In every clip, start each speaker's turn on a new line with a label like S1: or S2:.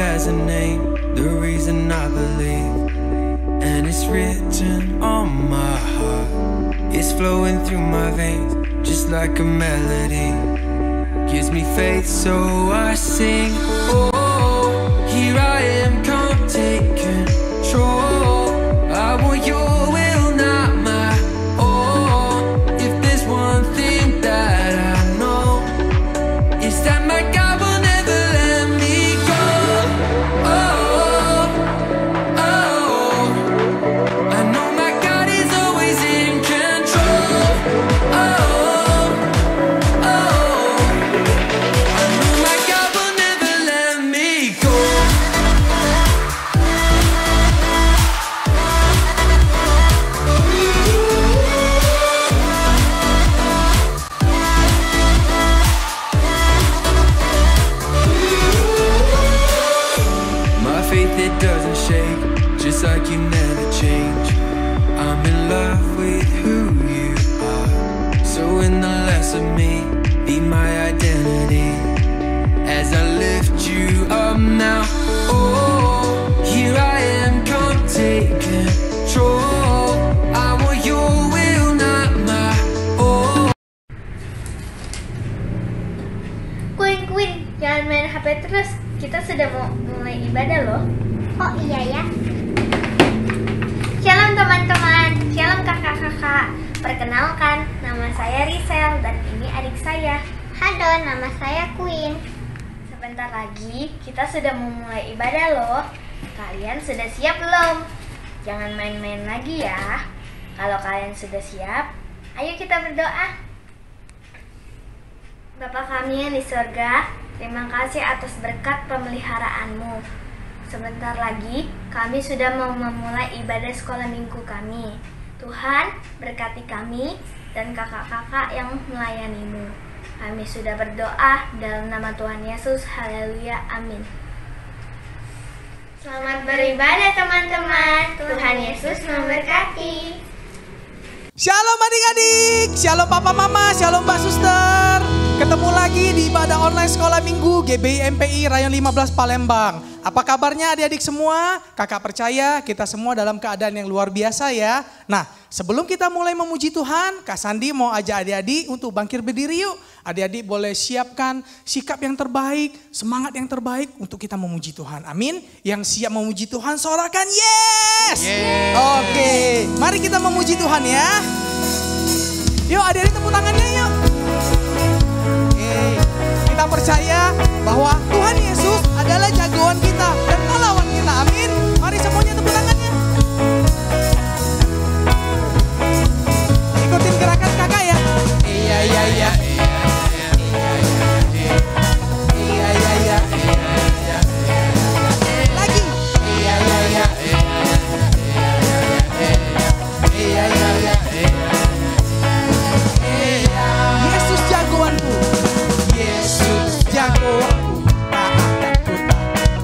S1: has a name, the reason I believe, and it's written on my heart. It's flowing through my veins, just like a melody. Gives me faith, so I sing. Oh, here I am, come take control. I want your will, not my own. If there's one thing that I know, it's that my God will never let me go. Oh, oh, I know my God is always in control. Oh, oh, I know my God will never let me go. My faith, it doesn't shake, just like you never change. I'm in love with who you are. So in the less of me, be my identity. As I lift you up now, oh, here I am, come take control. I want your will, not my own.
S2: Queen, jangan main HP terus. Kita sudah mau mulai ibadah loh. Oh iya ya. Shalom teman-teman, shalom kakak-kakak. Perkenalkan, nama saya Risel dan ini adik saya. Halo, nama saya Queen. Sebentar lagi kita sudah mau mulai ibadah loh. Kalian sudah siap belum? Jangan main-main lagi ya. Kalau kalian sudah siap, ayo kita berdoa. Bapa kami yang di surga, terima kasih atas berkat pemeliharaanmu. Sebentar lagi kami sudah mau memulai ibadah sekolah minggu kami. Tuhan, berkati kami dan kakak-kakak yang melayanimu. Kami sudah berdoa dalam nama Tuhan Yesus. Haleluya, amin. Selamat beribadah teman-teman. Tuhan Yesus memberkati.
S3: Shalom adik-adik, shalom papa mama, shalom mbak suster. Ketemu lagi di ibadah online sekolah minggu GBI MPI Rayon 15 Palembang. Apa kabarnya adik-adik semua? Kakak percaya kita semua dalam keadaan yang luar biasa ya. Nah, sebelum kita mulai memuji Tuhan, Kak Sandi mau ajak adik-adik untuk bangkit berdiri yuk. Adik-adik boleh siapkan sikap yang terbaik, semangat yang terbaik untuk kita memuji Tuhan. Amin. Yang siap memuji Tuhan sorakan yes. Oke, mari kita memuji Tuhan ya. Yuk adik-adik tepuk tangannya yuk. Kita percaya bahwa Tuhan Yesus adalah jagoan kita dan pahlawan kita. Amin. Mari semuanya tepuk tangannya. Ikutin gerakan kakak ya. Iya. Lagi. Iya. Yesus jagoanku. Yesus jagoanku, tak akan ku takut.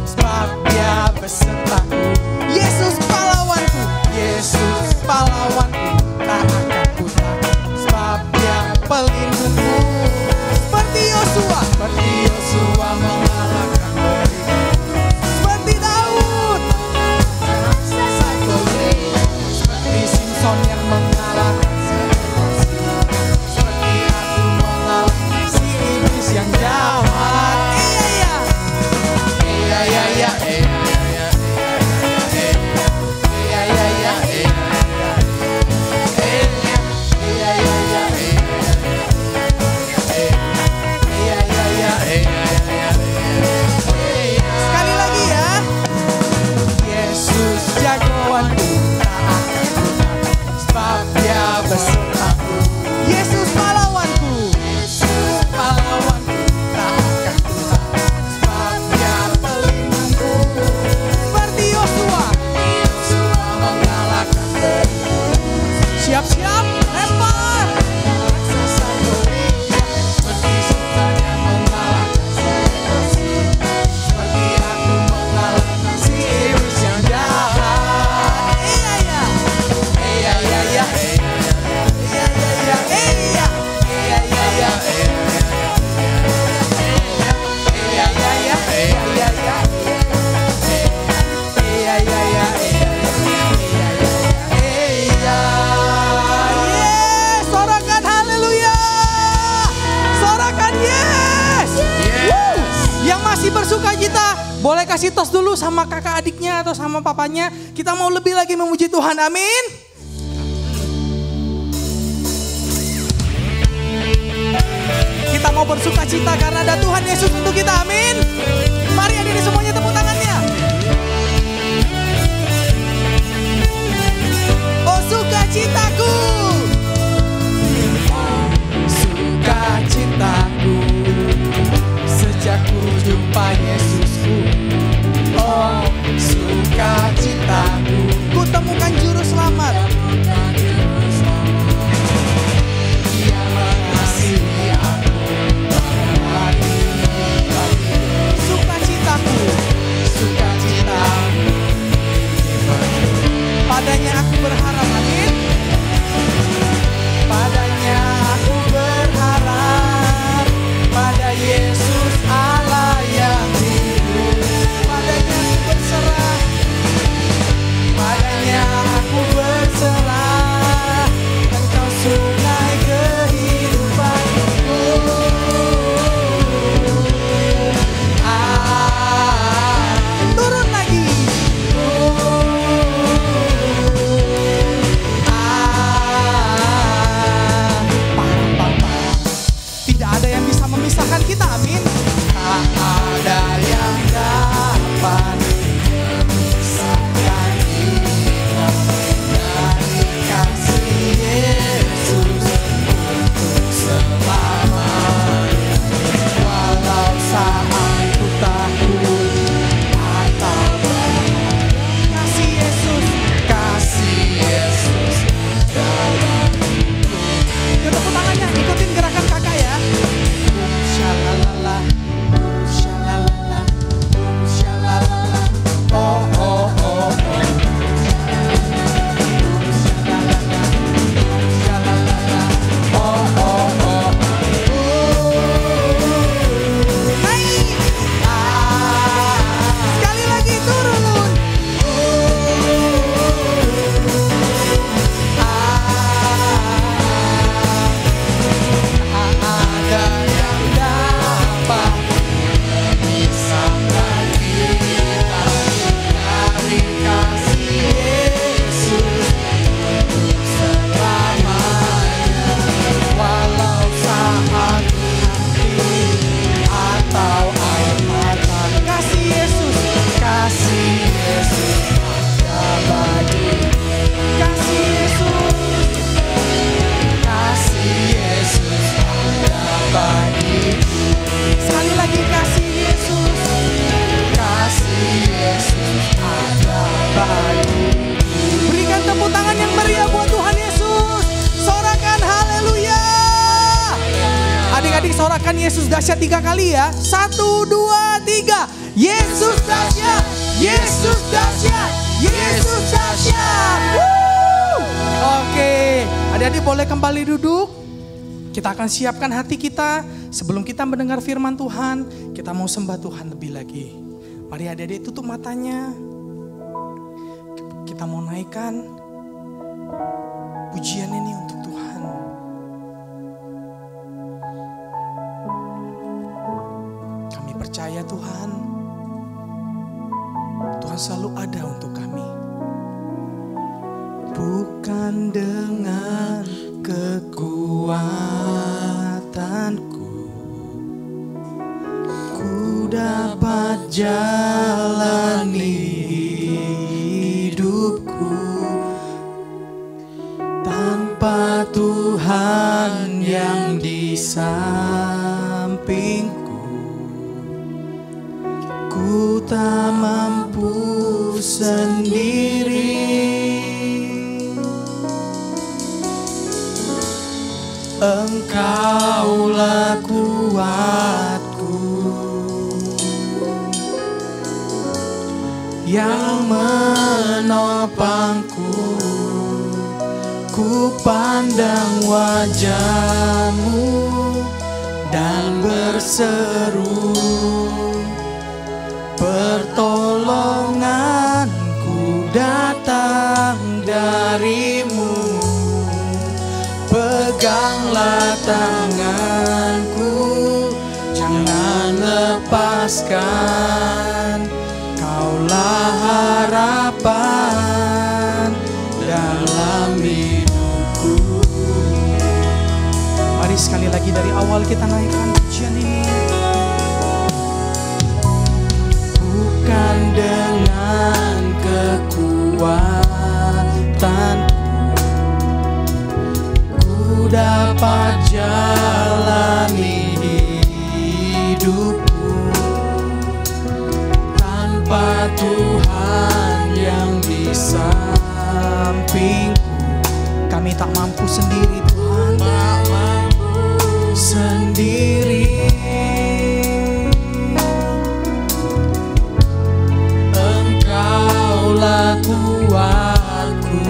S3: kasih tos dulu sama kakak adiknya atau sama papanya. Kita mau lebih lagi memuji Tuhan, amin. Kita mau bersuka cita karena ada Tuhan Yesus untuk kita, amin. Mari hadirin semuanya tepuk tangannya. Oh sukacitaku, sukacitaku, sejak ku jumpa Yesusku. Oh sukacitaku, ku temukan juru selamat. Dia mengasihi aku. Sukacitaku, sukacitaku, padanya aku berharap, amin. Padanya aku berharap, pada Yesus Allah yang hidup. Padanya aku berserah, padanya aku berserah. Engkau sungai kehidupanku. Turun lagi. Tidak ada yang bisa memisahkan kita, amin. Tak ada yang dapat memisahkan kita dari kasih Yesus untuk selamanya. Walau saat ku takut atau kasih Yesus dalam hidupku. Yuk tepuk tangannya, ikutin gerakan kakak ya. Shalalala, shalalala, shalalala. Oh oh oh oh. Shalalala, shalalala. Oh oh oh. Naik. Sekali lagi turun. Ada yang dapat memisahkan kita dari kasih Yesus untuk selamanya. Walau saat nanti atau air mata, kasih Yesus ada bagi. Kasih Yesus ada bagi. Sekali lagi kasih Yesus ada bagi. Berikan tepuk tangan yang meriah buat Tuhan Yesus. Sorakan haleluya. Adik-adik sorakan Yesus dahsyat 3 kali ya. 1, 2, 3. Yesus dahsyat, Yesus dahsyat, Yesus dahsyat. Oke, adik-adik boleh kembali duduk. Kita akan siapkan hati kita. Sebelum kita mendengar firman Tuhan, kita mau sembah Tuhan lebih lagi. Mari adik-adik tutup matanya. Kita mau naikkan pujian ini untuk Tuhan. Kami percaya Tuhan selalu ada untuk kami. Bukan dengan kekuatanku ku dapat jalani hidupku tanpa Tuhan yang di sampingku. Ku tak mampu sendiri. Engkaulah kuatku yang menopangku. Ku pandang wajah-Mu dan berseru, pertolonganku datang dari-Mu. Peganglah tanganku, jangan lepaskan. harapan dalam hidupku. Mari sekali lagi dari awal kita naikkan pujian ini. Bukan dengan kekuatanku ku dapat jalani hidupku tanpa Tuhan yang di sampingku. Kami tak mampu sendiri Tuhan, tak mampu sendiri. Engkaulah kuatku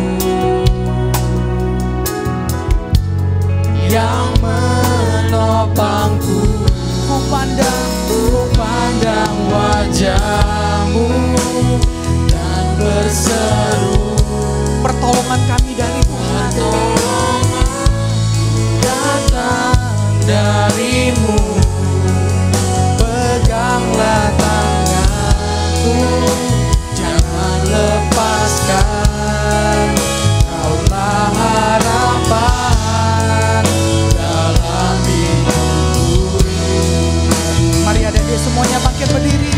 S3: yang menopangku. Ku pandang wajah-Mu dan berseru, pertolongan kami dari Tuhan, datang dari-Mu. Peganglah tanganku, jangan lepaskan. Kaulah harapan dalam hidupku. Mari adik-adik semuanya bangkit berdiri,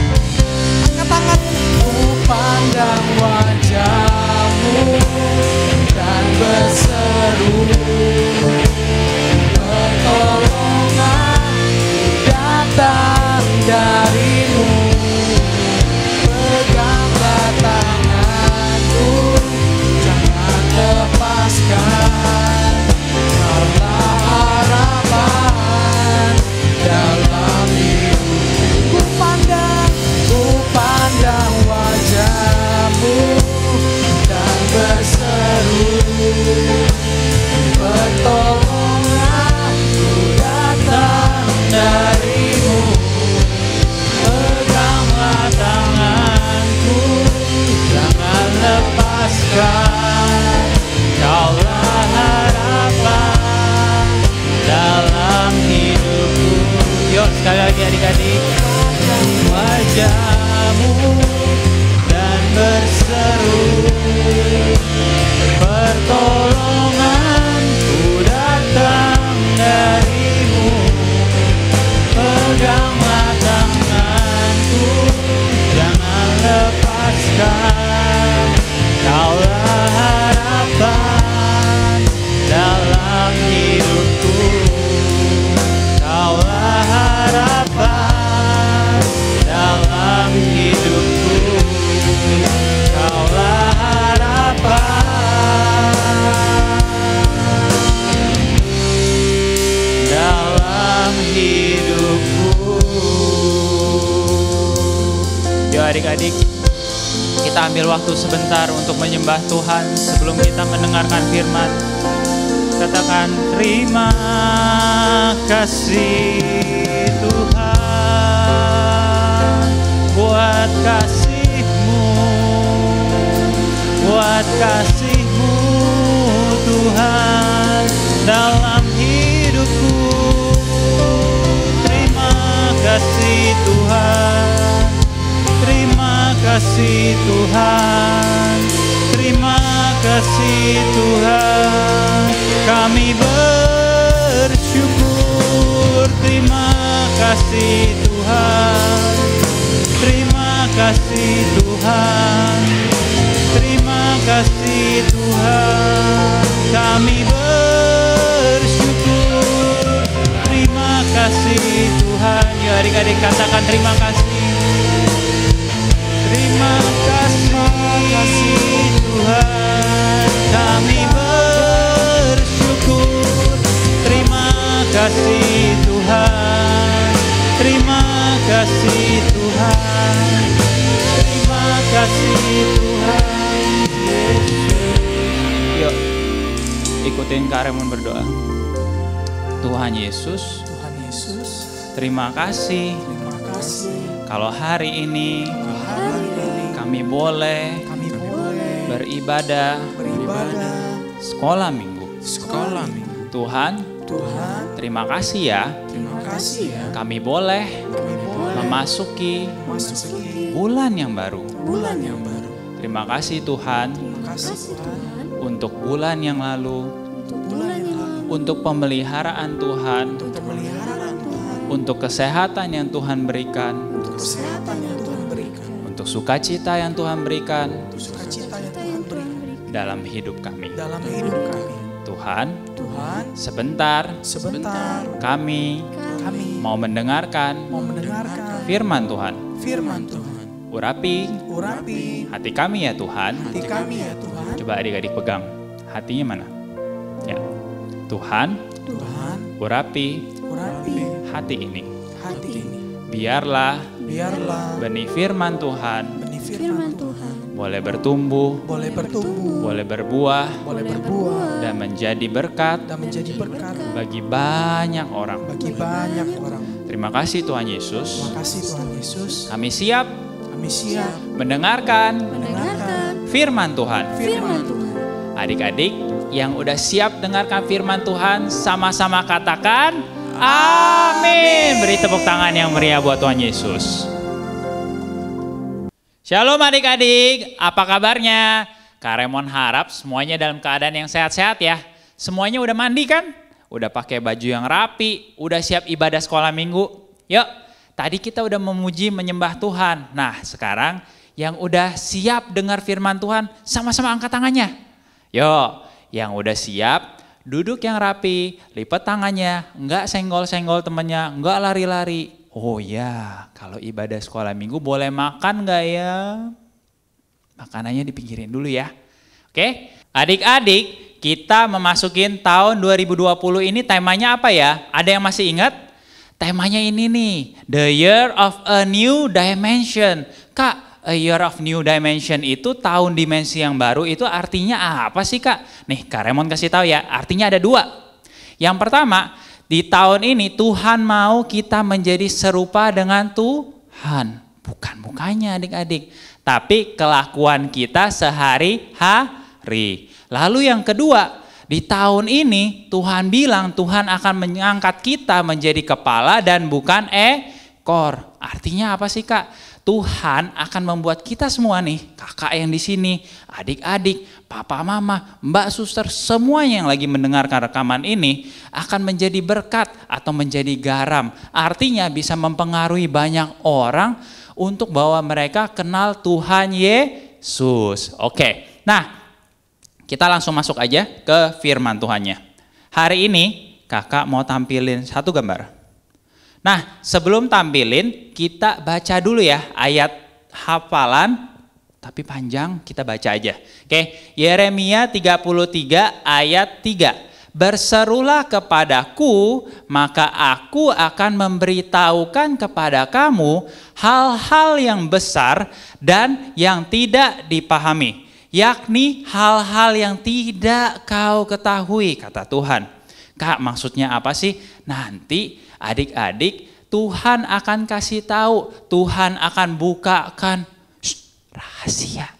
S3: angkat tangan. Ku pandang wajah-Mu dan berseru, pertolongan datang dari-Mu. Peganglah tanganku, jangan lepaskan. Kaulah harapan dalam hidupku. Ku pandang wajah-Mu dan berseru, pertolonganku datang dari-Mu. Peganglah tanganku, jangan lepaskan. Kaulah harapan dalam hidupku. Yuk sekali lagi adik-adik. Wajah-Mu dan berseru, pertolonganku datang dari-Mu. Peganglah tanganku, jangan lepaskan. Kaulah harapan dalam hidupku. Kaulah harapan dalam hidupku. Kaulah harapan dalam hidupku. Yuk adik-adik, kita ambil waktu sebentar untuk menyembah Tuhan sebelum kita mendengarkan firman. Katakan terima kasih Tuhan buat kasih-Mu, buat kasih-Mu Tuhan dalam hidupku. Terima kasih Tuhan, terima kasih Tuhan, terima kasih Tuhan. Kami bersyukur. Terima kasih Tuhan, terima kasih Tuhan, terima kasih Tuhan. Kami bersyukur. Terima kasih Tuhan. Ya adik-adik katakan terima kasih. Terima kasih Tuhan. Kami bersyukur. Terima kasih Tuhan. Terima kasih Tuhan. Terima kasih Tuhan Yesus. Yuk ikutin Kak Raymond berdoa. Tuhan Yesus, terima kasih. Kalau hari ini kami boleh beribadah sekolah minggu. Tuhan, terima kasih ya. Kami boleh memasuki bulan yang baru.
S4: Terima kasih Tuhan untuk bulan yang lalu, untuk pemeliharaan Tuhan, untuk kesehatan yang Tuhan berikan, untuk sukacita yang Tuhan berikan dalam hidup kami. Tuhan, sebentar kami mau mendengarkan firman Tuhan. Urapi hati kami ya Tuhan. Coba adik-adik pegang hatinya mana? Ya. Tuhan, urapi hati ini. Biarlah benih firman Tuhan boleh bertumbuh, boleh berbuah, dan menjadi berkat bagi banyak orang. Terima kasih Tuhan Yesus. Kami siap mendengarkan firman Tuhan. Adik-adik yang udah siap dengarkan firman Tuhan, sama-sama katakan amin. Beri tepuk tangan yang meriah buat Tuhan Yesus. Shalom adik-adik, apa kabarnya? Kak Raymond harap semuanya dalam keadaan yang sehat-sehat ya. Semuanya udah mandi kan? Udah pakai baju yang rapi, udah siap ibadah sekolah minggu. Yuk, tadi kita udah memuji menyembah Tuhan. Nah sekarang yang udah siap dengar firman Tuhan, sama-sama angkat tangannya. Yuk, yang udah siap, duduk yang rapi, lipat tangannya, enggak senggol-senggol temannya, enggak lari-lari. Oh ya, kalau ibadah sekolah minggu boleh makan enggak ya? Makanannya dipinggirin dulu ya. Oke, adik-adik kita memasukin tahun 2020 ini temanya apa ya? Ada yang masih ingat? Temanya ini nih, The Year of a New Dimension. Kak, A Year of New Dimension itu tahun dimensi yang baru, itu artinya apa sih Kak? Nih Kak Raymond kasih tahu ya, artinya ada dua. Yang pertama, di tahun ini Tuhan mau kita menjadi serupa dengan Tuhan. Bukan mukanya adik-adik, tapi kelakuan kita sehari-hari. Lalu yang kedua, di tahun ini Tuhan bilang Tuhan akan mengangkat kita menjadi kepala dan bukan ekor. Artinya apa sih Kak? Tuhan akan membuat kita semua nih, kakak yang di sini, adik-adik, papa, mama, mbak, suster, semuanya yang lagi mendengarkan rekaman ini akan menjadi berkat atau menjadi garam. Artinya bisa mempengaruhi banyak orang untuk bahwa mereka kenal Tuhan Yesus. Oke, nah kita langsung masuk aja ke firman Tuhannya. Hari ini kakak mau tampilin satu gambar. Nah, sebelum tampilin, kita baca dulu ya ayat hafalan, tapi panjang, kita baca aja. Oke, Yeremia 33 ayat 3. Berserulah kepadaku, maka aku akan memberitahukan kepada kamu hal-hal yang besar dan yang tidak dipahami, yakni hal-hal yang tidak kau ketahui, kata Tuhan. Kak, maksudnya apa sih? Nanti adik-adik, Tuhan akan kasih tahu, Tuhan akan bukakan rahasia.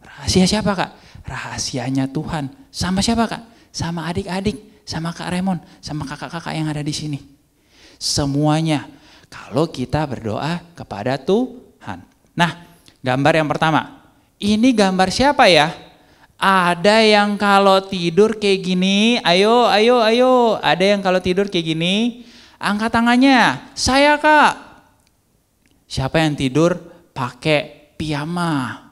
S4: Rahasia siapa Kak? Rahasianya Tuhan. Sama siapa Kak? Sama adik-adik, sama Kak Raymond, sama kakak-kakak yang ada di sini. Semuanya kalau kita berdoa kepada Tuhan. Nah, gambar yang pertama. Ini gambar siapa ya? Ada yang kalau tidur kayak gini, ayo. Ada yang kalau tidur kayak gini, angkat tangannya. Saya Kak. Siapa yang tidur pakai piyama?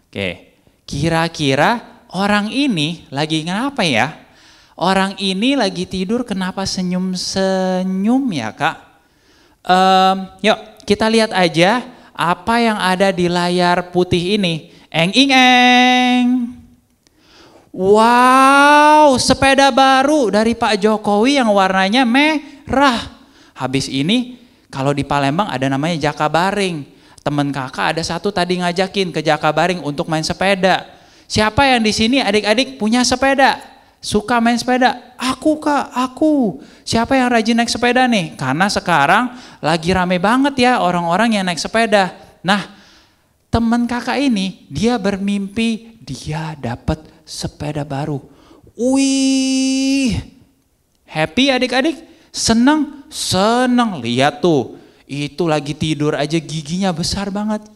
S4: Oke, kira-kira orang ini lagi kenapa ya? Orang ini lagi tidur kenapa senyum-senyum ya Kak? Yuk kita lihat aja apa yang ada di layar putih ini. Eng. Wow, sepeda baru dari Pak Jokowi yang warnanya merah. Habis ini kalau di Palembang ada namanya Jakabaring. Temen kakak ada satu tadi ngajakin ke Jakabaring untuk main sepeda. Siapa yang di sini adik-adik punya sepeda? Suka main sepeda? Aku Kak, aku. Siapa yang rajin naik sepeda nih? Karena sekarang lagi rame banget ya orang-orang yang naik sepeda. Nah, temen kakak ini dia bermimpi dia dapat sepeda baru. Wih, happy adik-adik? Senang? Lihat tuh, itu lagi tidur aja giginya besar banget.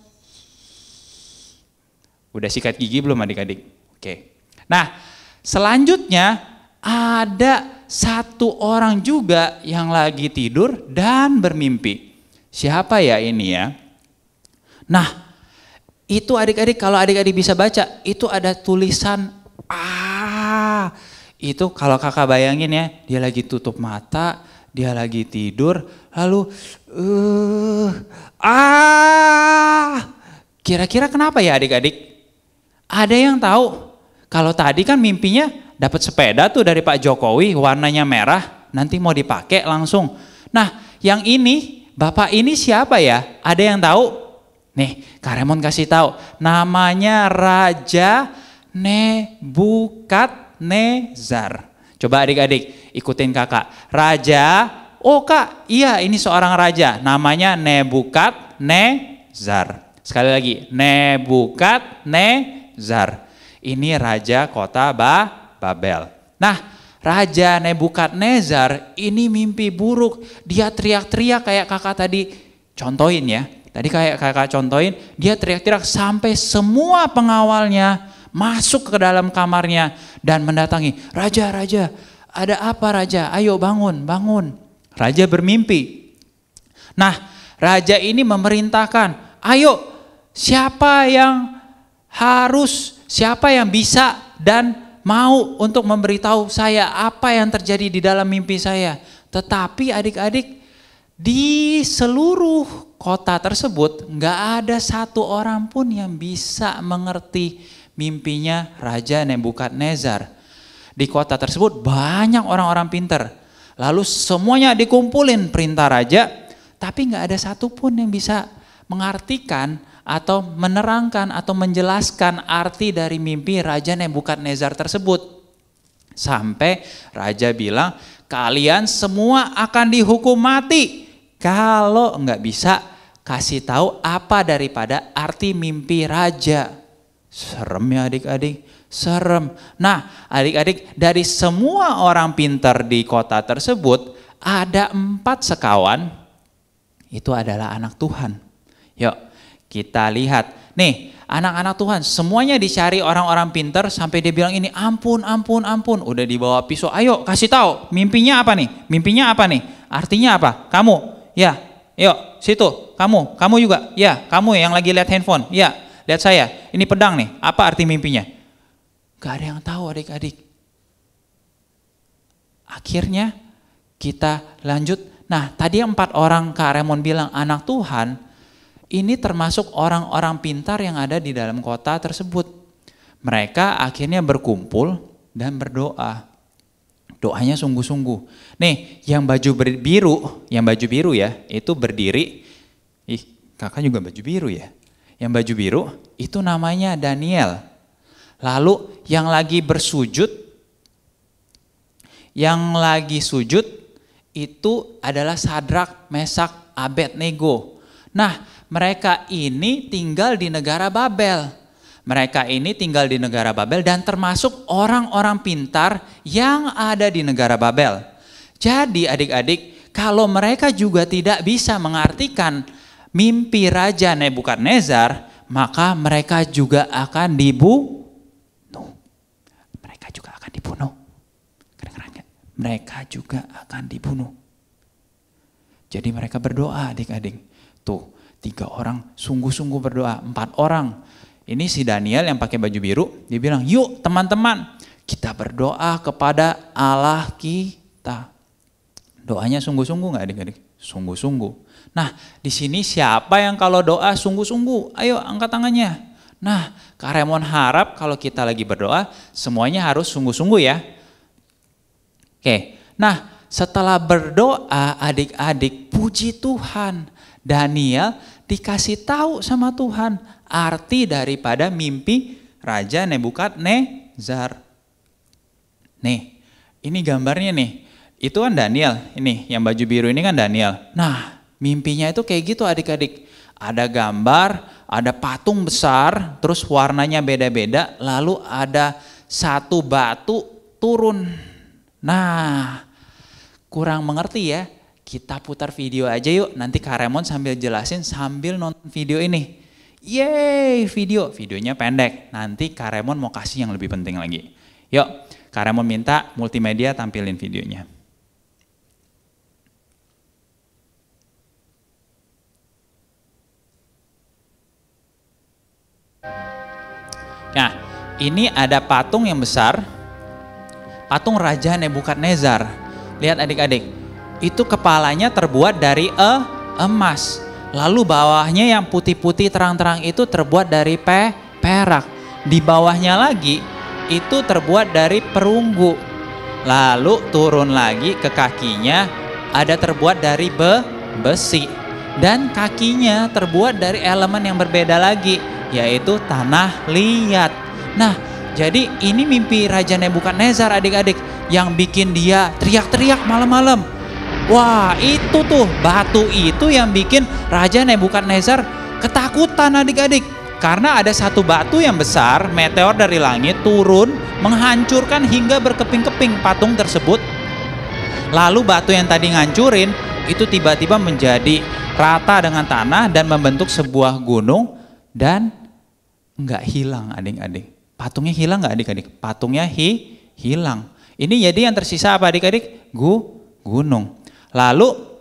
S4: Udah sikat gigi belum adik-adik? Oke. Nah, selanjutnya ada satu orang juga yang lagi tidur dan bermimpi. Siapa ya ini ya? Nah, itu adik-adik, kalau adik-adik bisa baca, itu ada tulisan itu kalau kakak bayangin ya, dia lagi tutup mata, dia lagi tidur, lalu kira-kira kenapa ya adik-adik? Ada yang tahu? Kalau tadi kan mimpinya dapat sepeda tuh dari Pak Jokowi, warnanya merah, nanti mau dipakai langsung. Nah, yang ini, bapak ini siapa ya? Ada yang tahu? Nih, Kak Raymond kasih tahu. Namanya Raja Nebukadnezar. Coba adik-adik ikutin kakak. Raja, oh kak, iya ini seorang raja. Namanya Nebukadnezar. Sekali lagi, Nebukadnezar. Ini raja kota Babel. Nah, Raja Nebukadnezar ini mimpi buruk. Dia teriak-teriak kayak kakak tadi contohin ya. Tadi kayak kakak contohin, dia teriak-teriak sampai semua pengawalnya masuk ke dalam kamarnya dan mendatangi. Raja, raja, ada apa raja? Ayo bangun, bangun. Raja bermimpi. Nah, raja ini memerintahkan, ayo siapa yang bisa dan mau untuk memberitahu saya apa yang terjadi di dalam mimpi saya. Tetapi adik-adik, di seluruh kota tersebut nggak ada satu orang pun yang bisa mengerti mimpinya Raja Nebukadnezar. Di kota tersebut banyak orang-orang pintar. Lalu semuanya dikumpulin perintah raja, tapi nggak ada satupun yang bisa mengartikan atau menerangkan atau menjelaskan arti dari mimpi Raja Nebukadnezar tersebut. Sampai raja bilang, kalian semua akan dihukum mati kalau nggak bisa kasih tahu apa daripada arti mimpi raja. Serem ya adik-adik, serem. Nah adik-adik, dari semua orang pintar di kota tersebut, ada 4 sekawan, itu adalah anak Tuhan. Yuk kita lihat, nih anak-anak Tuhan semuanya dicari orang-orang pintar sampai dia bilang ini ampun, ampun, ampun. Udah dibawa pisau, ayo kasih tahu mimpinya apa nih? Mimpinya apa nih? Artinya apa? Kamu, ya, yuk situ, kamu juga, ya, kamu yang lagi lihat handphone, ya, lihat saya, ini pedang nih, apa arti mimpinya? Gak ada yang tahu adik-adik. Akhirnya kita lanjut. Nah tadi 4 orang Kak Raymond bilang anak Tuhan, ini termasuk orang-orang pintar yang ada di dalam kota tersebut. Mereka akhirnya berkumpul dan berdoa. Doanya sungguh-sungguh. Nih, yang baju biru ya, itu berdiri. Ih, kakak juga baju biru ya. Yang baju biru itu namanya Daniel. Lalu yang lagi sujud itu adalah Sadrak, Mesak, Abednego. Nah, mereka ini tinggal di negara Babel. Dan termasuk orang-orang pintar yang ada di negara Babel. Jadi adik-adik, kalau mereka juga tidak bisa mengartikan mimpi Raja Nebukadnezar, maka mereka juga akan dibunuh. Kedengeran gak? Mereka juga akan dibunuh. Jadi mereka berdoa adik-adik. Tuh, 3 orang sungguh-sungguh berdoa, 4 orang. Ini si Daniel yang pakai baju biru, dia bilang, yuk teman-teman, kita berdoa kepada Allah kita. Doanya sungguh-sungguh nggak adik-adik? Sungguh-sungguh. Nah, di sini siapa yang kalau doa sungguh-sungguh? Ayo angkat tangannya. Nah, Kak Raymond harap kalau kita lagi berdoa, semuanya harus sungguh-sungguh ya. Oke, nah setelah berdoa adik-adik, puji Tuhan, Daniel dikasih tahu sama Tuhan arti daripada mimpi Raja Nebukadnezar. Nih, ini gambarnya nih. Itu kan Daniel, ini yang baju biru ini kan Daniel. Nah, mimpinya itu kayak gitu adik-adik. Ada gambar, ada patung besar, terus warnanya beda-beda, lalu ada satu batu turun. Nah, kurang mengerti ya. Kita putar video aja yuk, nanti Kak Raymond sambil jelasin sambil nonton video ini. Yeay, videonya pendek. Nanti Kak Raymond mau kasih yang lebih penting lagi. Yuk, Kak Raymond minta multimedia tampilin videonya. Nah, ini ada patung yang besar, patung Raja Nebukadnezar. Lihat adik-adik, itu kepalanya terbuat dari emas. Lalu bawahnya yang putih-putih terang-terang itu terbuat dari perak. Di bawahnya lagi itu terbuat dari perunggu. Lalu turun lagi ke kakinya ada terbuat dari besi. Dan kakinya terbuat dari elemen yang berbeda lagi, yaitu tanah liat. Nah, jadi ini mimpi Raja Nebukadnezar adik-adik yang bikin dia teriak-teriak malam-malam. Wah, itu tuh batu itu yang bikin Raja Nebukadnezar ketakutan adik-adik. Karena ada satu batu yang besar, meteor dari langit turun, menghancurkan hingga berkeping-keping patung tersebut. Lalu batu yang tadi ngancurin, itu tiba-tiba menjadi rata dengan tanah dan membentuk sebuah gunung dan nggak hilang adik-adik. Patungnya hilang nggak adik-adik? Patungnya hilang. Ini jadi yang tersisa apa adik-adik? Gunung. Lalu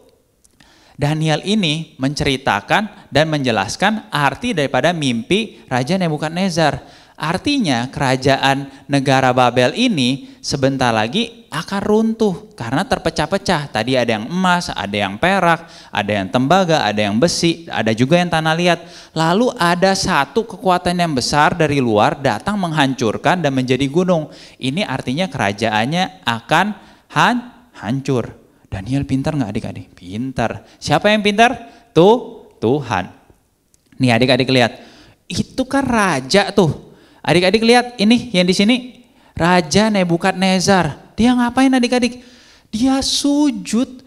S4: Daniel ini menceritakan dan menjelaskan arti daripada mimpi Raja Nebukadnezar. Artinya kerajaan negara Babel ini sebentar lagi akan runtuh karena terpecah-pecah. Tadi ada yang emas, ada yang perak, ada yang tembaga, ada yang besi, ada juga yang tanah liat. Lalu ada satu kekuatan yang besar dari luar datang menghancurkan dan menjadi gunung. Ini artinya kerajaannya akan hancur. Daniel pintar nggak adik-adik? Pintar. Siapa yang pintar? Tuhan. Nih adik-adik lihat, itu kan raja tuh. Adik-adik lihat ini yang di sini, Raja Nebukadnezar. Dia ngapain adik-adik? Dia sujud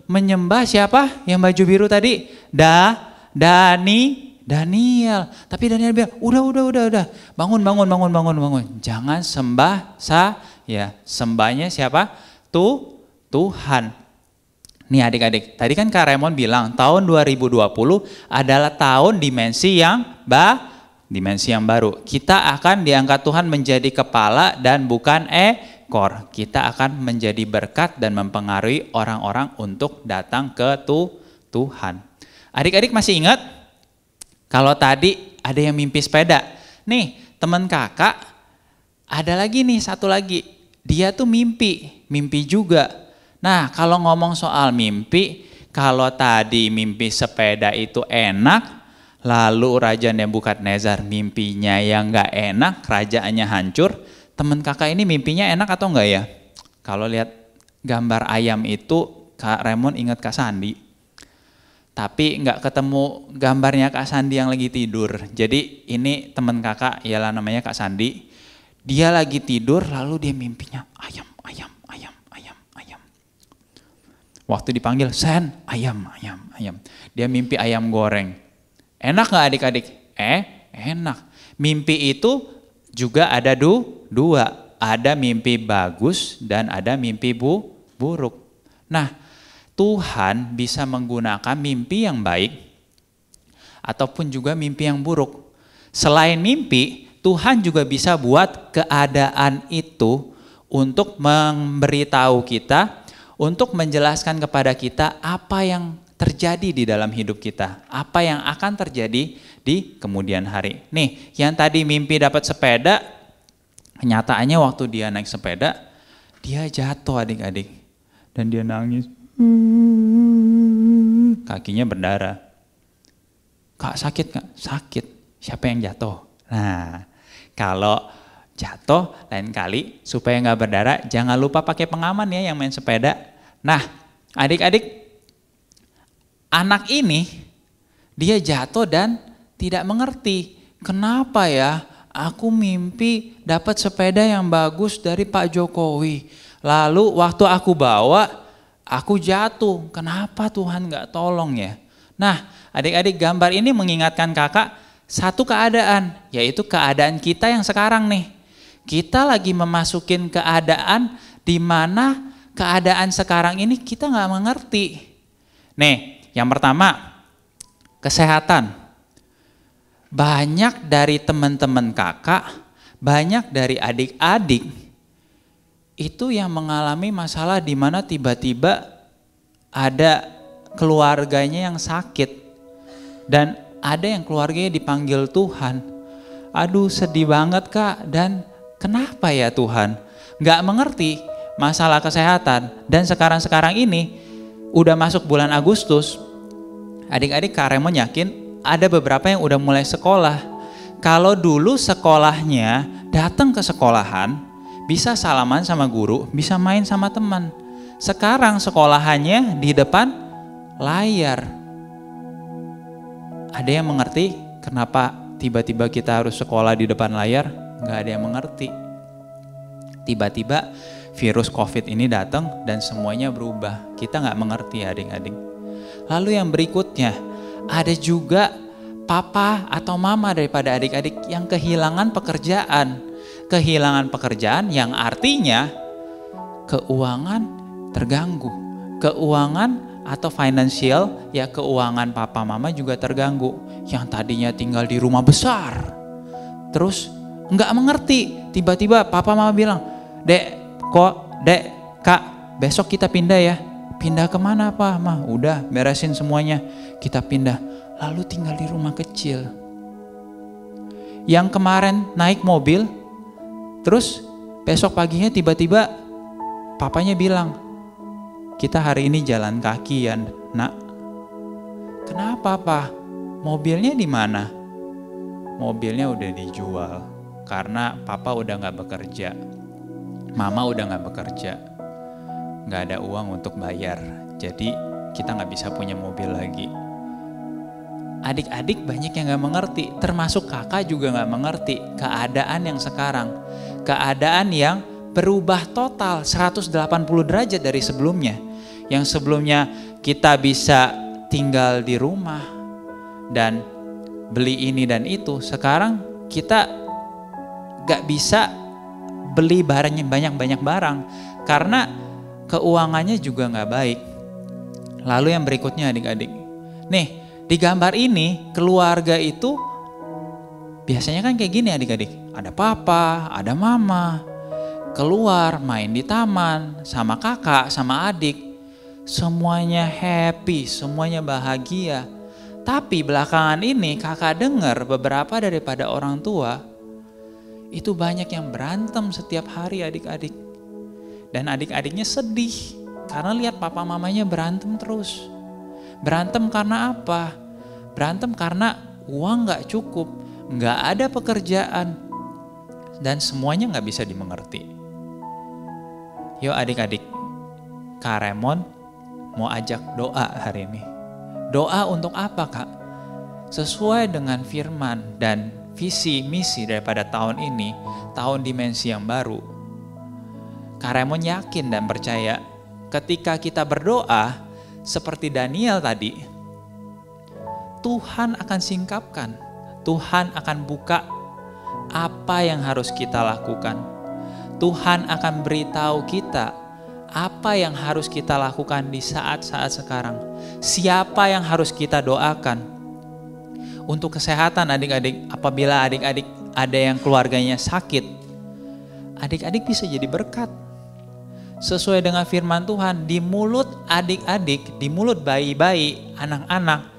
S4: menyembah siapa? Yang baju biru tadi? Daniel. Tapi Daniel bilang, udah. Bangun. Jangan sembah saya. Sembahnya siapa? Tuhan. Nih adik-adik, tadi kan Kak Raymond bilang tahun 2020 adalah tahun dimensi yang baru. Kita akan diangkat Tuhan menjadi kepala dan bukan ekor. Kita akan menjadi berkat dan mempengaruhi orang-orang untuk datang ke Tuhan. Adik-adik masih ingat? Kalau tadi ada yang mimpi sepeda. Nih teman kakak ada lagi nih satu lagi. Dia tuh mimpi juga. Nah, kalau ngomong soal mimpi, kalau tadi mimpi sepeda itu enak, lalu Raja Nebukadnezar mimpinya yang nggak enak, kerajaannya hancur. Teman kakak ini mimpinya enak atau enggak ya? Kalau lihat gambar ayam itu, Kak Raymond ingat Kak Sandi. Tapi nggak ketemu gambarnya Kak Sandi yang lagi tidur. Jadi ini teman kakak, ialah namanya Kak Sandi. Dia lagi tidur, lalu dia mimpinya ayam. Waktu dipanggil, Sen, ayam. Dia mimpi ayam goreng. Enak gak adik-adik? Enak. Mimpi itu juga ada dua. Ada mimpi bagus dan ada mimpi buruk. Nah, Tuhan bisa menggunakan mimpi yang baik ataupun juga mimpi yang buruk. Selain mimpi, Tuhan juga bisa buat keadaan itu untuk memberitahu kita, untuk menjelaskan kepada kita apa yang terjadi di dalam hidup kita, apa yang akan terjadi di kemudian hari. Nih, yang tadi mimpi dapat sepeda, kenyataannya waktu dia naik sepeda, dia jatuh adik-adik. Dan dia nangis, kakinya berdarah. Kak sakit gak? Sakit. Siapa yang jatuh? Nah, kalau jatuh lain kali supaya nggak berdarah, jangan lupa pakai pengaman ya yang main sepeda. Nah, adik-adik, anak ini dia jatuh dan tidak mengerti. Kenapa ya aku mimpi dapat sepeda yang bagus dari Pak Jokowi. Lalu waktu aku bawa, aku jatuh. Kenapa Tuhan nggak tolong ya? Nah, adik-adik, gambar ini mengingatkan kakak satu keadaan, yaitu keadaan kita yang sekarang nih. Kita lagi memasukin keadaan di mana keadaan sekarang ini kita nggak mengerti. Nih, yang pertama, kesehatan. banyak dari teman-teman kakak, banyak dari adik-adik itu yang mengalami masalah di mana tiba-tiba ada keluarganya yang sakit dan ada yang keluarganya dipanggil Tuhan. Aduh, sedih banget Kak, dan kenapa ya Tuhan? Gak mengerti masalah kesehatan. Dan sekarang ini udah masuk bulan Agustus, adik-adik Kak Raymond yakin ada beberapa yang udah mulai sekolah. Kalau dulu sekolahnya datang ke sekolahan, bisa salaman sama guru, bisa main sama teman. Sekarang sekolahannya di depan layar. Ada yang mengerti kenapa tiba-tiba kita harus sekolah di depan layar? Gak ada yang mengerti. Tiba-tiba virus COVID ini datang dan semuanya berubah. Kita gak mengerti adik-adik. Lalu yang berikutnya, ada juga papa atau mama daripada adik-adik yang kehilangan pekerjaan. Kehilangan pekerjaan yang artinya keuangan terganggu. Keuangan atau financial, ya keuangan papa mama juga terganggu. Yang tadinya tinggal di rumah besar, terus nggak mengerti, tiba-tiba papa mama bilang, dek, kak, besok kita pindah ya. Pindah kemana Pak? Mah, udah beresin semuanya, kita pindah. Lalu tinggal di rumah kecil. Yang kemarin naik mobil, terus besok paginya tiba-tiba papanya bilang, kita hari ini jalan kaki ya nak. Kenapa Pak? Mobilnya di mana? Mobilnya udah dijual karena papa udah gak bekerja, mama udah gak bekerja, gak ada uang untuk bayar, jadi kita gak bisa punya mobil lagi. Adik-adik banyak yang gak mengerti, termasuk kakak juga gak mengerti keadaan yang sekarang. Keadaan yang berubah total 180 derajat dari sebelumnya. Yang sebelumnya kita bisa tinggal di rumah dan beli ini dan itu, sekarang kita gak bisa beli barangnya banyak-banyak barang karena keuangannya juga gak baik. Lalu yang berikutnya adik-adik, nih di gambar ini keluarga itu biasanya kan kayak gini adik-adik, ada papa, ada mama, keluar main di taman sama kakak, sama adik, semuanya happy, semuanya bahagia. Tapi belakangan ini kakak dengar beberapa daripada orang tua itu banyak yang berantem setiap hari adik-adik. Dan adik-adiknya sedih karena lihat papa mamanya berantem terus. Berantem karena apa? Berantem karena uang gak cukup, gak ada pekerjaan, dan semuanya gak bisa dimengerti. Yuk adik-adik, Kak Raymond mau ajak doa hari ini. Doa untuk apa Kak? Sesuai dengan firman dan visi misi daripada tahun ini, tahun dimensi yang baru. Kak Raymond yakin dan percaya ketika kita berdoa seperti Daniel tadi, Tuhan akan singkapkan, Tuhan akan buka apa yang harus kita lakukan. Tuhan akan beritahu kita apa yang harus kita lakukan di saat-saat sekarang. Siapa yang harus kita doakan. Untuk kesehatan adik-adik, apabila adik-adik ada yang keluarganya sakit, adik-adik bisa jadi berkat. Sesuai dengan firman Tuhan, di mulut adik-adik, di mulut bayi-bayi, anak-anak,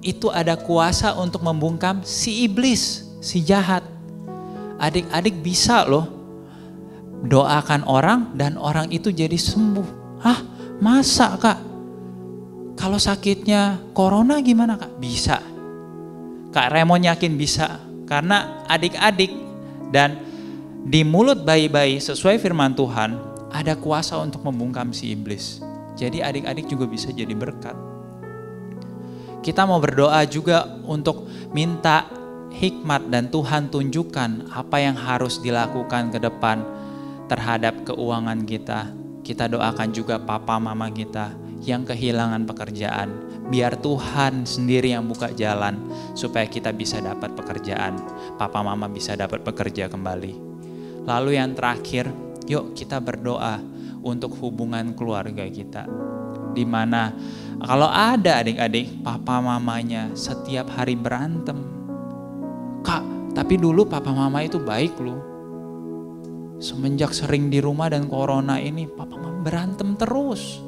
S4: itu ada kuasa untuk membungkam si iblis, si jahat. Adik-adik bisa loh doakan orang dan orang itu jadi sembuh. Hah, masa Kak? Kalau sakitnya corona gimana Kak? Bisa. Kak Raymond yakin bisa. Karena adik-adik dan di mulut bayi-bayi sesuai firman Tuhan ada kuasa untuk membungkam si iblis. Jadi adik-adik juga bisa jadi berkat. Kita mau berdoa juga untuk minta hikmat dan Tuhan tunjukkan apa yang harus dilakukan ke depan terhadap keuangan kita. Kita doakan juga papa mama kita yang kehilangan pekerjaan. Biar Tuhan sendiri yang buka jalan supaya kita bisa dapat pekerjaan. Papa mama bisa dapat bekerja kembali. Lalu yang terakhir, yuk kita berdoa untuk hubungan keluarga kita. Dimana kalau ada adik-adik papa mamanya setiap hari berantem. Kak, tapi dulu papa mama itu baik loh. Semenjak sering di rumah dan corona ini, papa mama berantem terus.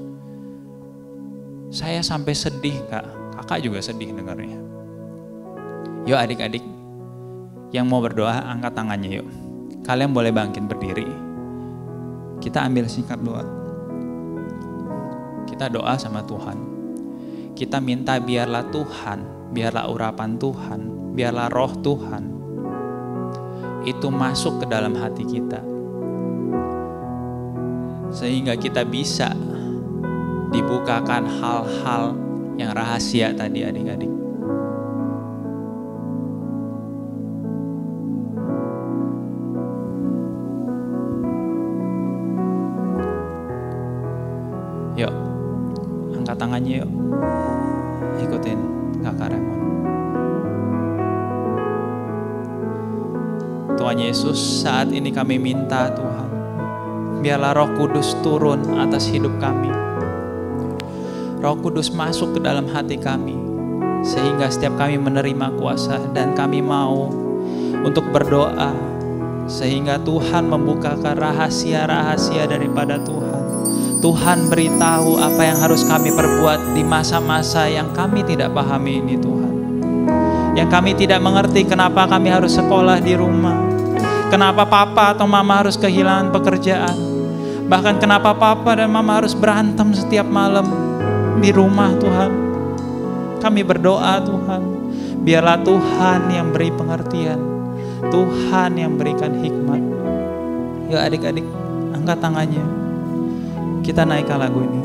S4: Saya sampai sedih, Kak. Kakak juga sedih dengarnya. Yuk adik-adik, yang mau berdoa angkat tangannya yuk. Kalian boleh bangkit berdiri. Kita ambil sikap doa. Kita doa sama Tuhan. Kita minta biarlah Tuhan, biarlah urapan Tuhan, biarlah roh Tuhan itu masuk ke dalam hati kita. Sehingga kita bisa dibukakan hal-hal yang rahasia tadi adik-adik. Yuk, angkat tangannya yuk. Ikutin Kakak Raymond. Tuhan Yesus, saat ini kami minta Tuhan, biarlah Roh Kudus turun atas hidup kami. Roh Kudus masuk ke dalam hati kami, sehingga setiap kami menerima kuasa dan kami mau untuk berdoa, sehingga Tuhan membukakan rahasia-rahasia daripada Tuhan. Tuhan beritahu apa yang harus kami perbuat di masa-masa yang kami tidak pahami ini Tuhan. Yang kami tidak mengerti kenapa kami harus sekolah di rumah. Kenapa papa atau mama harus kehilangan pekerjaan. Bahkan kenapa papa dan mama harus berantem setiap malam di rumah Tuhan. Kami berdoa Tuhan, biarlah Tuhan yang beri pengertian, Tuhan yang berikan hikmat. Yuk adik-adik, angkat tangannya. Kita naikkan lagu ini.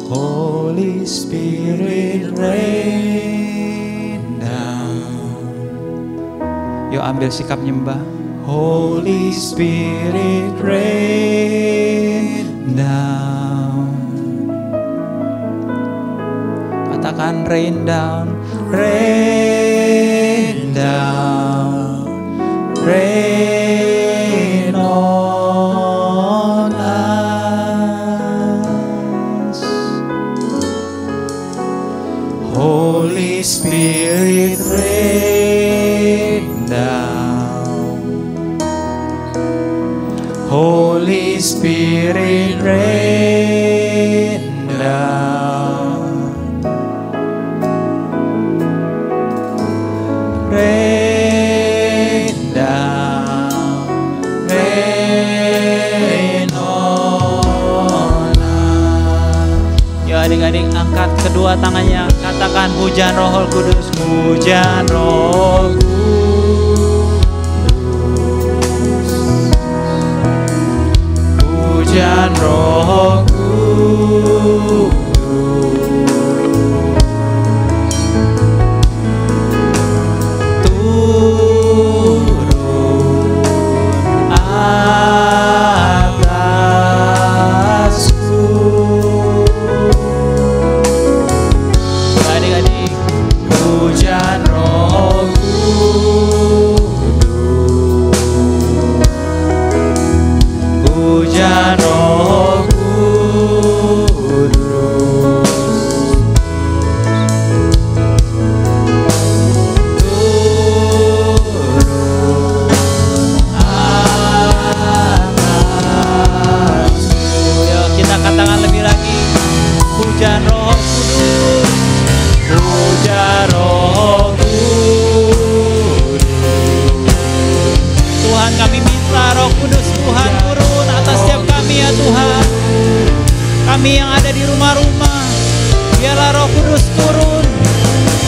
S4: Holy Spirit rain down. Yuk ambil sikap nyembah. Holy Spirit rain down. Katakan rain down, rain down, rain on us. Holy Spirit rain down. Holy Spirit rain down. Rain down, rain on us. Yo adik-adik, angkat kedua tangannya, katakan hujan Roh Kudus, hujan Roh Kudus, hujan Roh Kudus. Kami yang ada di rumah-rumah, biarlah Roh Kudus turun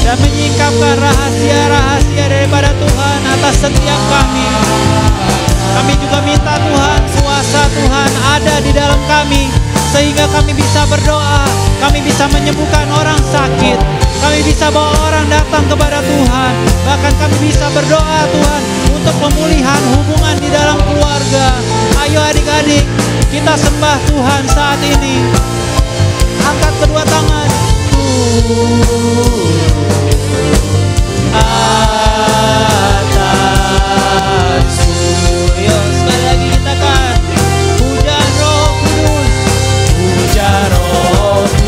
S4: dan menyingkapkan rahasia-rahasia daripada Tuhan atas setiap kami. Kami juga minta Tuhan, kuasa Tuhan ada di dalam kami, sehingga kami bisa berdoa, kami bisa menyembuhkan orang sakit, kami bisa bawa orang datang kepada Tuhan, bahkan kami bisa berdoa Tuhan untuk pemulihan hubungan di dalam keluarga. Ayo adik-adik, kita sembah Tuhan saat ini. Angkat kedua tangan. Atasku. Yuk sekali lagi kita kan. Hujan Roh Kudus. Hujan Roh Kudus.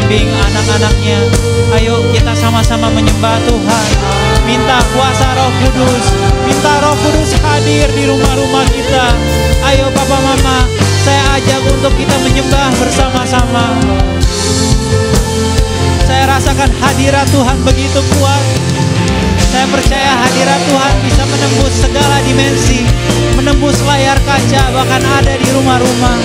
S4: membimbing anak-anaknya. Ayo kita sama-sama menyembah Tuhan. Minta kuasa Roh Kudus. Minta Roh Kudus hadir di rumah-rumah kita. Ayo Papa Mama, saya ajak untuk kita menyembah bersama-sama. Saya rasakan hadirat Tuhan begitu kuat. Saya percaya hadirat Tuhan bisa menembus segala dimensi, menembus layar kaca, bahkan ada di rumah-rumah.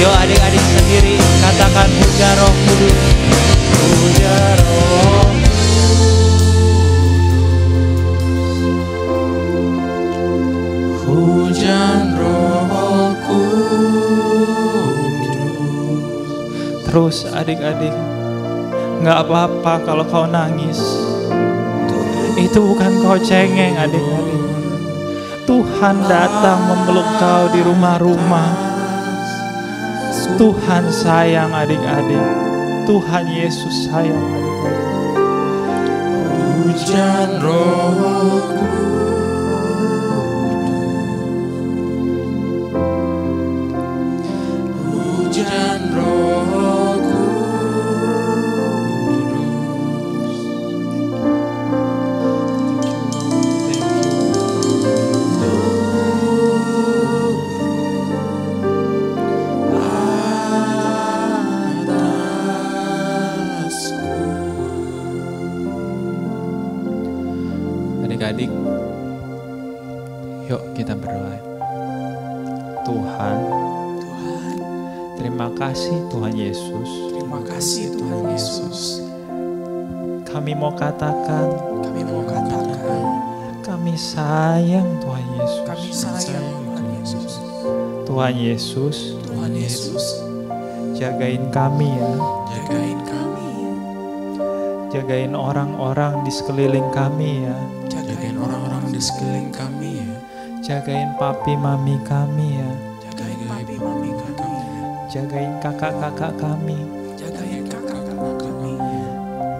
S4: Yo adik-adik sendiri katakan hujan Roh Kudus, hujan Roh.
S1: Hujan Roh Kudus.
S4: Terus adik-adik, nggak apa-apa kalau kau nangis. Itu bukan kau cengeng adik-adik. Tuhan datang memeluk kau di rumah-rumah. Tuhan sayang adik-adik. Tuhan Yesus sayang adik-adik.
S1: Hujan Roh Kudus. Hujan Roh
S4: Adik-adik, yuk kita berdoa. Tuhan, terima kasih Tuhan Yesus.
S3: Terima kasih Tuhan Yesus.
S4: Kami mau katakan, kami sayang Tuhan Yesus.
S3: Kami sayang Tuhan Yesus.
S4: Tuhan Yesus,
S3: Tuhan Yesus,
S4: jagain kami ya.
S3: jagain kami.
S4: Jagain orang-orang di sekeliling kami ya.
S3: Jagain orang-orang di sekeliling kami ya.
S4: Jagain papi mami kami ya.
S3: Jagain papi mami kami.
S4: Jagain kakak-kakak kami.
S3: Jagain kakak-kakak kami.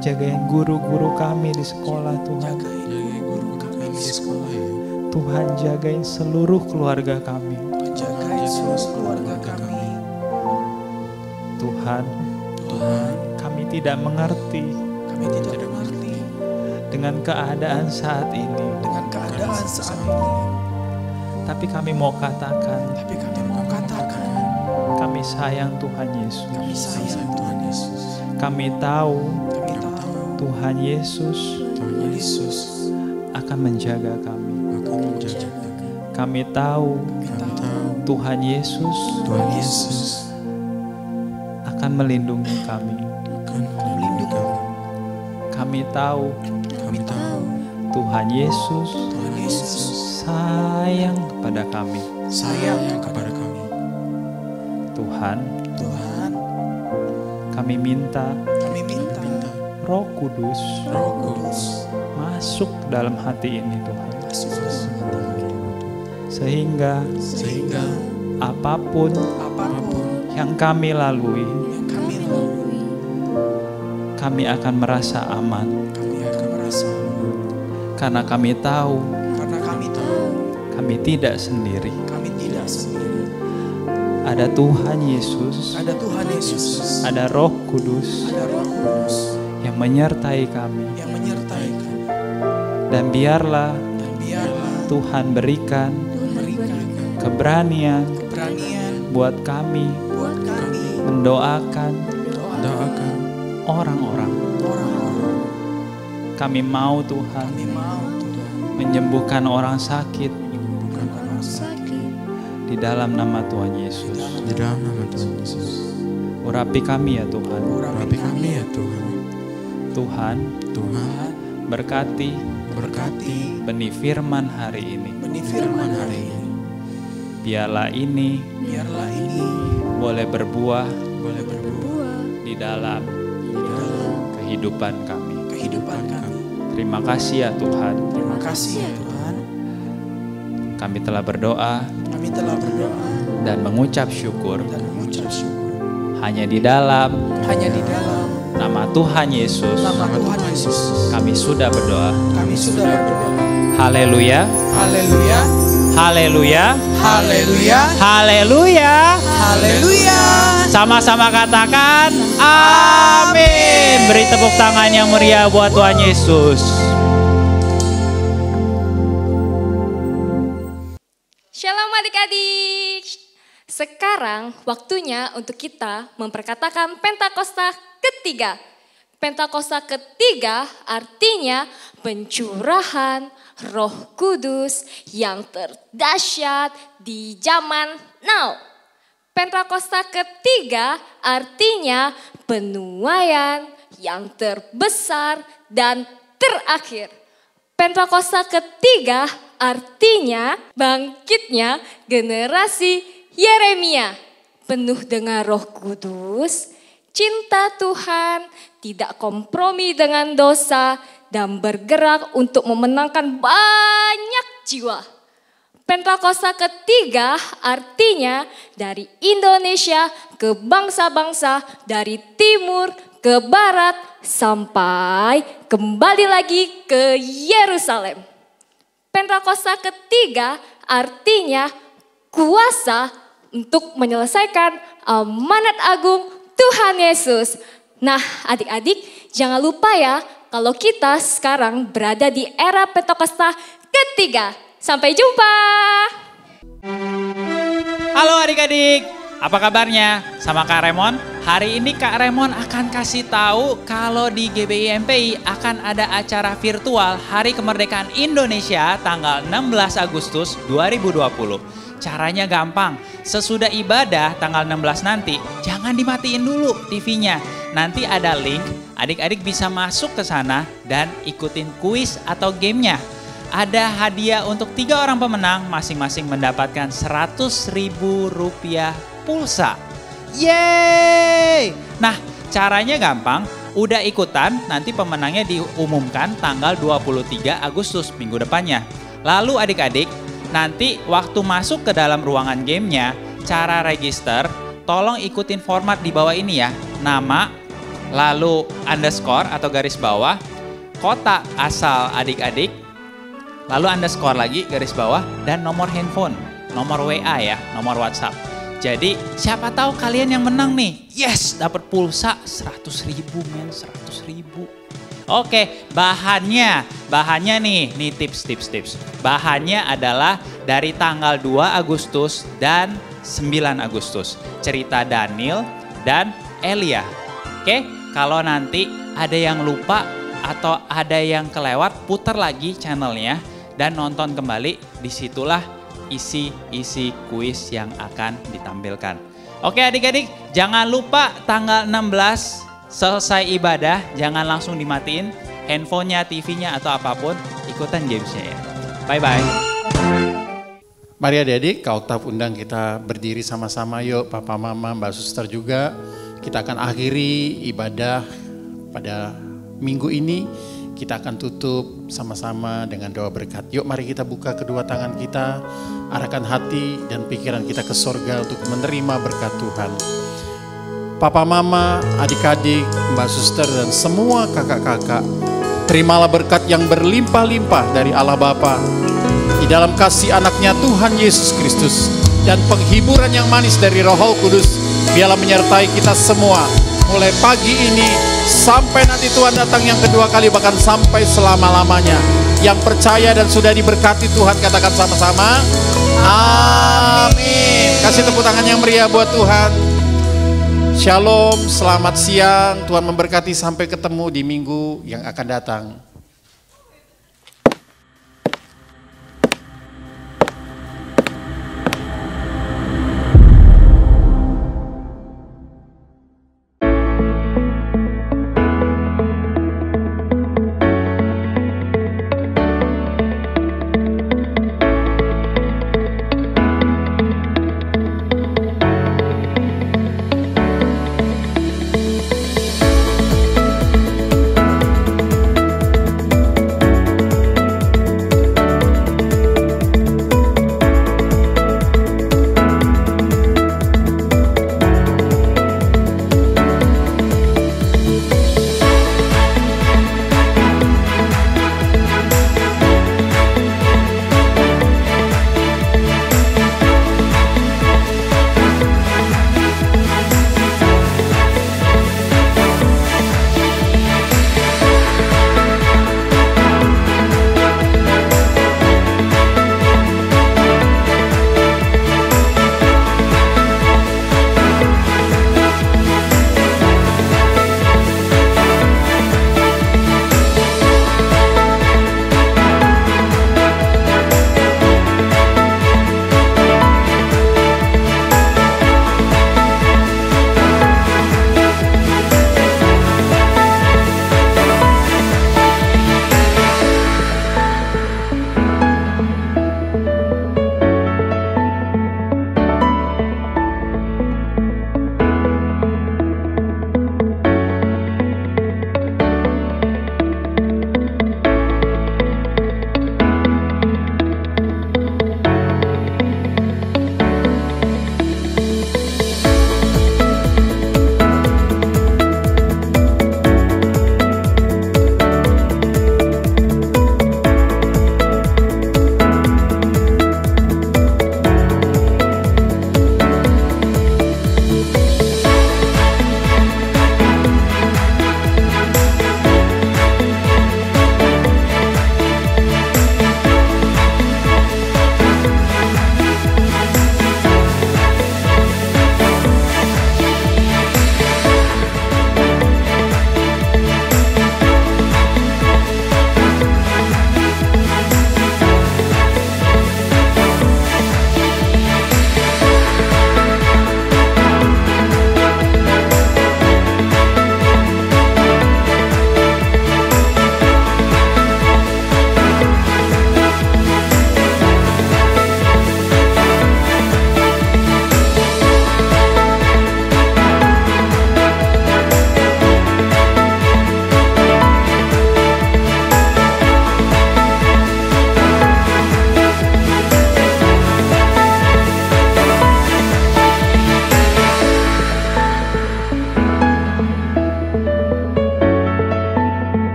S4: Jagain guru-guru kami di sekolah Tuhan.
S3: Jagain guru kami di sekolah ya.
S4: Tuhan jagain seluruh keluarga kami.
S3: Jagain seluruh keluarga kami.
S4: Tuhan,
S3: Tuhan,
S4: kami tidak mengerti
S3: kami tidak mengerti
S4: dengan keadaan saat ini.
S3: dengan keadaan saat ini.
S4: Tapi kami mau katakan,
S3: Tapi kami mau katakan,
S4: kami sayang Tuhan Yesus.
S3: kami sayang Tuhan Yesus.
S4: Kami tahu
S3: Kami tahu
S4: Tuhan Yesus
S3: Tuhan Yesus
S4: akan menjaga kami.
S3: akan menjaga kami.
S4: Kami tahu
S3: Kami tahu
S4: Tuhan Yesus
S3: Tuhan Yesus
S4: akan melindungi kami.
S3: akan melindungi kami.
S4: Kami tahu
S3: Kami tahu
S4: Tuhan Yesus
S3: Tuhan Yesus
S4: sayang kepada kami.
S3: sayang kepada kami.
S4: Tuhan,
S3: Tuhan,
S4: kami minta
S3: kami minta
S4: Roh Kudus
S3: Roh Kudus
S4: masuk dalam hati ini Tuhan.
S3: masuk dalam hati kami.
S4: Sehingga
S3: Sehingga
S4: apapun
S3: apapun
S4: yang kami lalui,
S3: yang kami lalui,
S4: kami akan merasa aman.
S3: kami akan merasa aman.
S4: Karena kami tahu
S3: Karena kami tahu
S4: kami tidak sendiri.
S3: kami tidak sendiri.
S4: Ada Tuhan Yesus,
S3: Ada Tuhan Yesus,
S4: ada Roh Kudus
S3: ada Roh Kudus
S4: yang menyertai kami.
S3: yang menyertai kami.
S4: Dan biarlah
S3: Dan biarlah
S4: Tuhan berikan
S3: berikan
S4: keberanian
S3: keberanian
S4: buat kami
S3: buat kami
S4: mendoakan
S3: doakan
S4: orang-orang.
S3: orang-orang.
S4: Kami mau Tuhan
S3: Kami mau Tuhan
S4: menyembuhkan orang sakit
S3: bukan orang sakit
S4: di dalam nama Tuhan Yesus.
S3: di dalam nama Tuhan Yesus.
S4: Urapi kami ya Tuhan.
S3: Urapi kami ya Tuhan.
S4: Tuhan,
S3: Tuhan
S4: berkati
S3: berkati
S4: benih firman hari ini.
S3: benih firman hari ini.
S4: Biarlah ini
S3: Biarlah ini
S4: boleh berbuah
S3: boleh berbuah
S4: di dalam
S3: di dalam
S4: kehidupan kami.
S3: kehidupan kami.
S4: Terima kasih ya Tuhan.
S3: Terima kasih ya Tuhan.
S4: Kami telah berdoa
S3: Kami telah berdoa
S4: dan mengucap syukur
S3: dan mengucap syukur
S4: hanya di dalam
S3: hanya di dalam
S4: nama Tuhan Yesus,
S3: Nama Tuhan Yesus.
S4: kami sudah berdoa.
S3: Kami sudah berdoa.
S4: Haleluya,
S3: Haleluya.
S4: haleluya,
S3: Haleluya.
S4: haleluya.
S3: Haleluya.
S4: Sama-sama katakan amin. Beri tepuk tangan yang meriah buat Tuhan Yesus.
S5: Shalom adik-adik. Sekarang waktunya untuk kita memperkatakan Pentakosta ketiga. Pentakosta ketiga artinya pencurahan Roh Kudus yang terdahsyat di zaman now. Pentakosta ketiga artinya penuaian yang terbesar dan terakhir. Pentakosta ketiga artinya bangkitnya generasi Yeremia penuh dengan Roh Kudus, cinta Tuhan, tidak kompromi dengan dosa, dan bergerak untuk memenangkan banyak jiwa. Pentakosta ketiga artinya dari Indonesia ke bangsa-bangsa, dari timur ke barat, sampai kembali lagi ke Yerusalem. Pentakosta ketiga artinya kuasa untuk menyelesaikan amanat agung Tuhan Yesus. Nah adik-adik jangan lupa ya kalau kita sekarang berada di era Pentakosta ketiga. Sampai jumpa.
S4: Halo adik-adik, apa kabarnya? Sama Kak Remon. Hari ini Kak Remon akan kasih tahu kalau di GBI MPI akan ada acara virtual Hari Kemerdekaan Indonesia tanggal 16 Agustus 2020. Caranya gampang, sesudah ibadah tanggal 16 nanti jangan dimatiin dulu TV-nya. Nanti ada link, adik-adik bisa masuk ke sana dan ikutin kuis atau gamenya. Ada hadiah untuk 3 orang pemenang, masing-masing mendapatkan Rp100.000 pulsa. Yeay! Nah, caranya gampang, udah ikutan, nanti pemenangnya diumumkan tanggal 23 Agustus minggu depannya. Lalu adik-adik, nanti waktu masuk ke dalam ruangan gamenya, cara register, tolong ikutin format di bawah ini ya. Nama, lalu underscore atau garis bawah, kota asal adik-adik, lalu underscore lagi garis bawah, dan nomor handphone, nomor WA ya, nomor WhatsApp. Jadi siapa tahu kalian yang menang nih. Yes, dapat pulsa 100.000 men, 100.000. Oke, bahannya nih tips. Bahannya adalah dari tanggal 2 Agustus dan 9 Agustus. Cerita Daniel dan Elia. Oke, kalau nanti ada yang lupa atau ada yang kelewat, putar lagi channelnya dan nonton kembali. Disitulah isi kuis yang akan ditampilkan. Oke adik-adik, jangan lupa tanggal 16 selesai ibadah, jangan langsung dimatiin handphonenya, TV-nya atau apapun, ikutan gamesnya ya. Bye-bye.
S6: Mari adik-adik, Kak Oktav undang kita berdiri sama-sama yuk, Papa Mama, Mbak Suster juga. Kita akan akhiri ibadah pada minggu ini. Kita akan tutup sama-sama dengan doa berkat. Yuk mari kita buka kedua tangan kita, arahkan hati dan pikiran kita ke sorga untuk menerima berkat Tuhan. Papa Mama, adik-adik, Mbak Suster dan semua kakak-kakak, terimalah berkat yang berlimpah-limpah dari Allah Bapa di dalam kasih anaknya Tuhan Yesus Kristus dan penghiburan yang manis dari Roh Kudus. Biarlah menyertai kita semua mulai pagi ini sampai nanti Tuhan datang yang kedua kali, bahkan sampai selama-lamanya. Yang percaya dan sudah diberkati Tuhan katakan sama-sama amin. Kasih tepuk tangan yang meriah buat Tuhan. Shalom, selamat siang, Tuhan memberkati, sampai ketemu di minggu yang akan datang.